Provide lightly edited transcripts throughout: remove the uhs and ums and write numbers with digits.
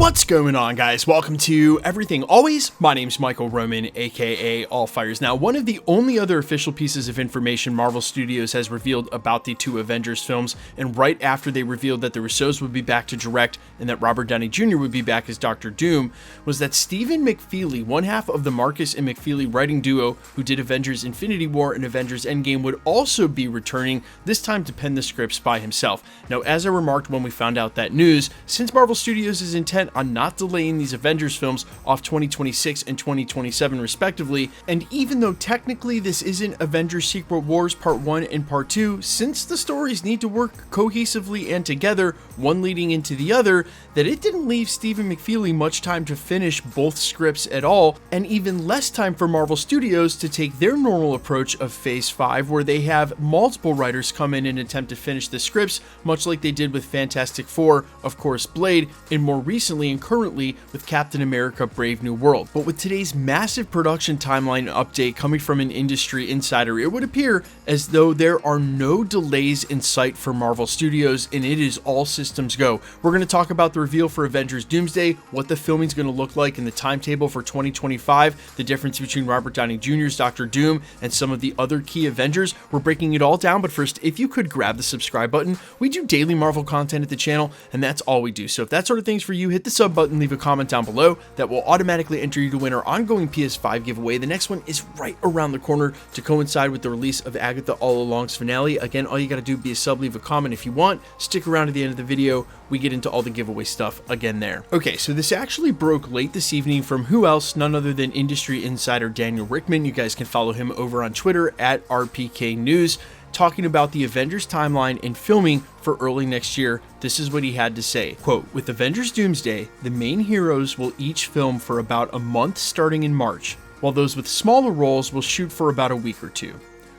What's going on, guys? Welcome to Everything Always. My name's Michael Roman, aka All Fires. Now, one of the only other official pieces of information Marvel Studios has revealed about the two Avengers films, and right after they revealed that the Russos would be back to direct and that Robert Downey Jr. would be back as Dr. Doom, was that Stephen McFeely, one half of the Marcus and McFeely writing duo who did Avengers Infinity War and Avengers Endgame, would also be returning, this time to pen the scripts by himself. Now, as I remarked when we found out that news, since Marvel Studios is intent on not delaying these Avengers films off 2026 and 2027 respectively, and even though technically this isn't Avengers Secret Wars Part 1 and Part 2, since the stories need to work cohesively and together, one leading into the other, that it didn't leave Stephen McFeely much time to finish both scripts at all, and even less time for Marvel Studios to take their normal approach of Phase 5, where they have multiple writers come in and attempt to finish the scripts, much like they did with Fantastic Four, of course Blade, and more recently and currently with Captain America Brave New World. But with today's massive production timeline update coming from an industry insider, it would appear as though there are no delays in sight for Marvel Studios, and it is all systems go. We're going to talk about the reveal for Avengers Doomsday, what the filming is going to look like in the timetable for 2025, the difference between Robert Downey Jr.'s Dr. Doom and some of the other key Avengers. We're breaking it all down, but first, if you could grab the subscribe button. We do daily Marvel content at the channel, and that's all we do. So if that sort of thing's for you, hit the sub button, leave a comment down below. That will automatically enter you to win our ongoing PS5 giveaway. The next one is right around the corner to coincide with the release of Agatha All Along's finale. Again, all you got to do is be a sub, leave a comment if you want. Stick around to the end of the video. We get into all the giveaway stuff again there. Okay, so this actually broke late this evening from who else? None other than industry insider Daniel Rickman. You guys can follow him over on Twitter at RPK News, talking about the Avengers timeline and filming for early next year. This is what he had to say. Quote, "With Avengers Doomsday, the main heroes will each film for about a month starting in March, while those with smaller roles will shoot for about a week or two.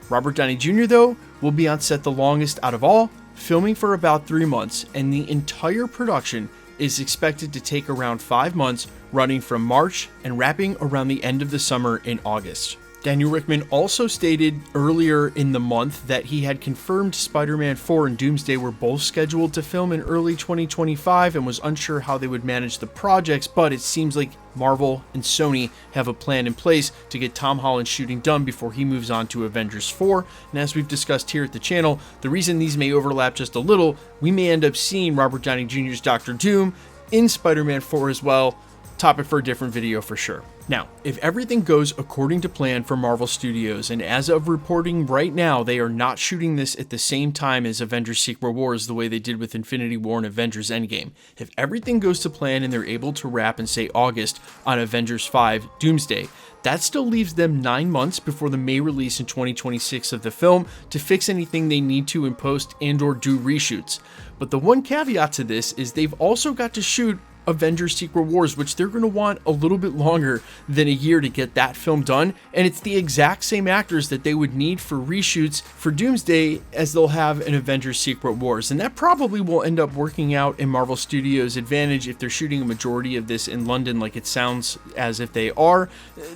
Robert Downey Jr., though, will be on set the longest out of all, filming for about 3 months, and the entire production is expected to take around 5 months, running from March and wrapping around the end of the summer in August." Daniel Rickman also stated earlier in the month that he had confirmed Spider-Man 4 and Doomsday were both scheduled to film in early 2025 and was unsure how they would manage the projects, but it seems like Marvel and Sony have a plan in place to get Tom Holland's shooting done before he moves on to Avengers 4. And as we've discussed here at the channel, the reason these may overlap just a little, we may end up seeing Robert Downey Jr.'s Dr. Doom in Spider-Man 4 as well. Topic for a different video for sure. Now, if everything goes according to plan for Marvel Studios, and as of reporting right now, they are not shooting this at the same time as Avengers Secret Wars the way they did with Infinity War and Avengers Endgame. If everything goes to plan and they're able to wrap in, say, August on Avengers 5 Doomsday, that still leaves them 9 months before the May release in 2026 of the film to fix anything they need to in post and or do reshoots. But the one caveat to this is they've also got to shoot Avengers Secret Wars, which they're going to want a little bit longer than a year to get that film done, and it's the exact same actors that they would need for reshoots for Doomsday as they'll have in Avengers Secret Wars, and that probably will end up working out in Marvel Studios' advantage if they're shooting a majority of this in London, like it sounds as if they are.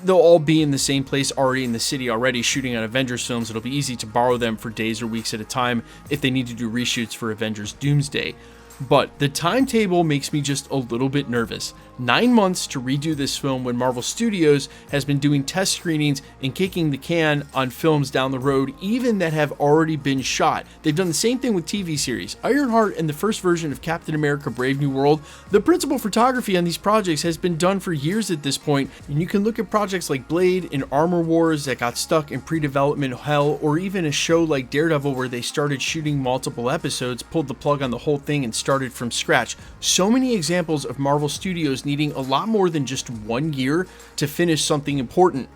They'll all be in the same place already in the city already shooting on Avengers films. It'll be easy to borrow them for days or weeks at a time if they need to do reshoots for Avengers Doomsday. But the timetable makes me just a little bit nervous. 9 months to redo this film when Marvel Studios has been doing test screenings and kicking the can on films down the road, even that have already been shot. They've done the same thing with TV series. Ironheart and the first version of Captain America Brave New World, the principal photography on these projects has been done for years at this point, and you can look at projects like Blade and Armor Wars that got stuck in pre-development hell, or even a show like Daredevil where they started shooting multiple episodes, pulled the plug on the whole thing, and started from scratch. So many examples of Marvel Studios needing a lot more than just 1 year to finish something important.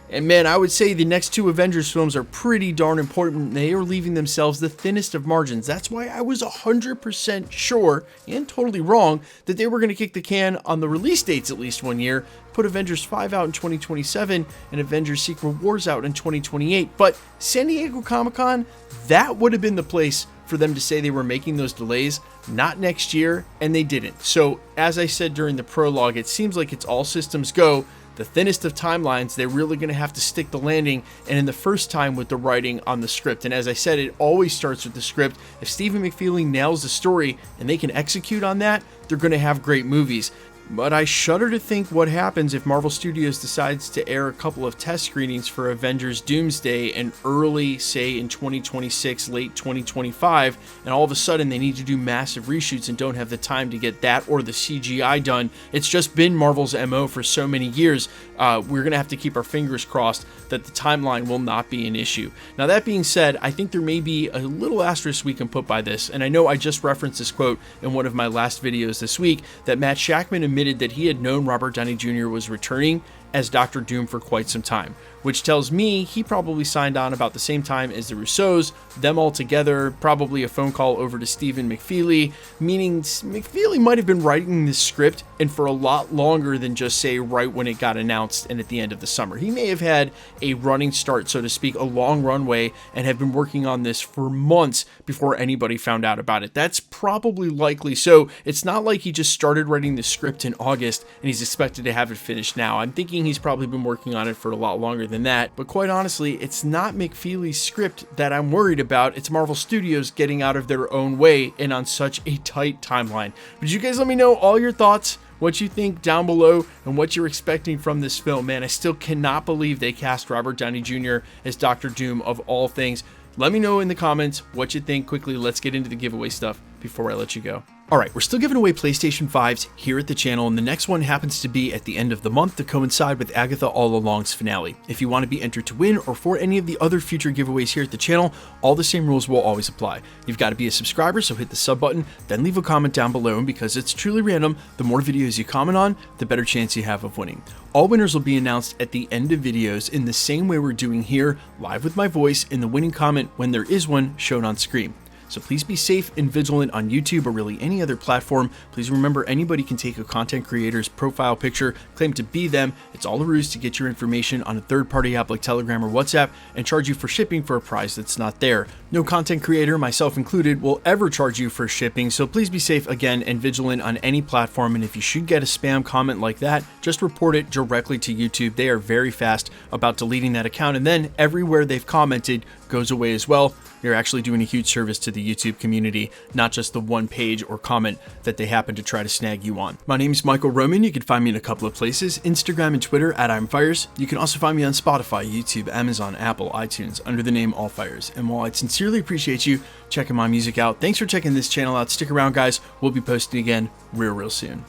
And man, I would say the next two Avengers films are pretty darn important. They are leaving themselves the thinnest of margins. That's why I was 100% sure, and totally wrong, that they were going to kick the can on the release dates at least 1 year, put Avengers 5 out in 2027 and Avengers Secret Wars out in 2028. But San Diego Comic-Con, that would have been the place for them to say they were making those delays, not next year, and they didn't. So as I said during the prologue, it seems like it's all systems go. the thinnest of timelines, they're really going to have to stick the landing, and in the first time with the writing on the script. And as I said, it always starts with the script. If Stephen McFeely nails the story and they can execute on that, they're going to have great movies. But I shudder to think what happens if Marvel Studios decides to air a couple of test screenings for Avengers Doomsday in early, say in 2026, late 2025, and all of a sudden they need to do massive reshoots and don't have the time to get that or the CGI done. It's just been Marvel's MO for so many years. We're going to have to keep our fingers crossed that the timeline will not be an issue. Now, that being said, I think there may be a little asterisk we can put by this, and I know I just referenced this quote in one of my last videos this week, that Matt Shakman admitted that he had known Robert Downey Jr. was returning as Dr. Doom for quite some time, which tells me he probably signed on about the same time as the Russos, them all together, probably a phone call over to Stephen McFeely, meaning McFeely might have been writing this script and for a lot longer than just say right when it got announced and at the end of the summer. He may have had a running start, so to speak, a long runway, and have been working on this for months before anybody found out about it. That's probably likely. So it's not like he just started writing the script in August and he's expected to have it finished now. I'm thinking he's probably been working on it for a lot longer than that, but quite honestly, it's not McFeely's script that I'm worried about. It's Marvel Studios getting out of their own way and on such a tight timeline. But you guys let me know all your thoughts, what you think down below, and what you're expecting from this film. Man, I still cannot believe they cast Robert Downey Jr. as Dr. Doom of all things. Let me know in the comments what you think. Quickly, let's get into the giveaway stuff before I let you go. Alright, we're still giving away PlayStation 5s here at the channel, and the next one happens to be at the end of the month to coincide with Agatha All Along's finale. If you want to be entered to win or for any of the other future giveaways here at the channel, all the same rules will always apply. You've got to be a subscriber, so hit the sub button, then leave a comment down below, and because it's truly random, the more videos you comment on, the better chance you have of winning. All winners will be announced at the end of videos in the same way we're doing here, live with my voice in the winning comment when there is one shown on screen. So please be safe and vigilant on YouTube or really any other platform. Please remember, anybody can take a content creator's profile picture, claim to be them. It's all a ruse to get your information on a third-party app like Telegram or WhatsApp and charge you for shipping for a price that's not there. No content creator, myself included, will ever charge you for shipping, so please be safe again and vigilant on any platform. And if you should get a spam comment like that, just report it directly to YouTube. They are very fast about deleting that account, and then everywhere they've commented goes away as well. You're actually doing a huge service to the YouTube community, not just the one page or comment that they happen to try to snag you on. My name is Michael Roman. You can find me in a couple of places, Instagram and Twitter at I'mFires. You can also find me on Spotify, YouTube, Amazon, Apple, iTunes under the name All Fires. And while I'd sincerely appreciate you checking my music out, thanks for checking this channel out. Stick around, guys. We'll be posting again real soon.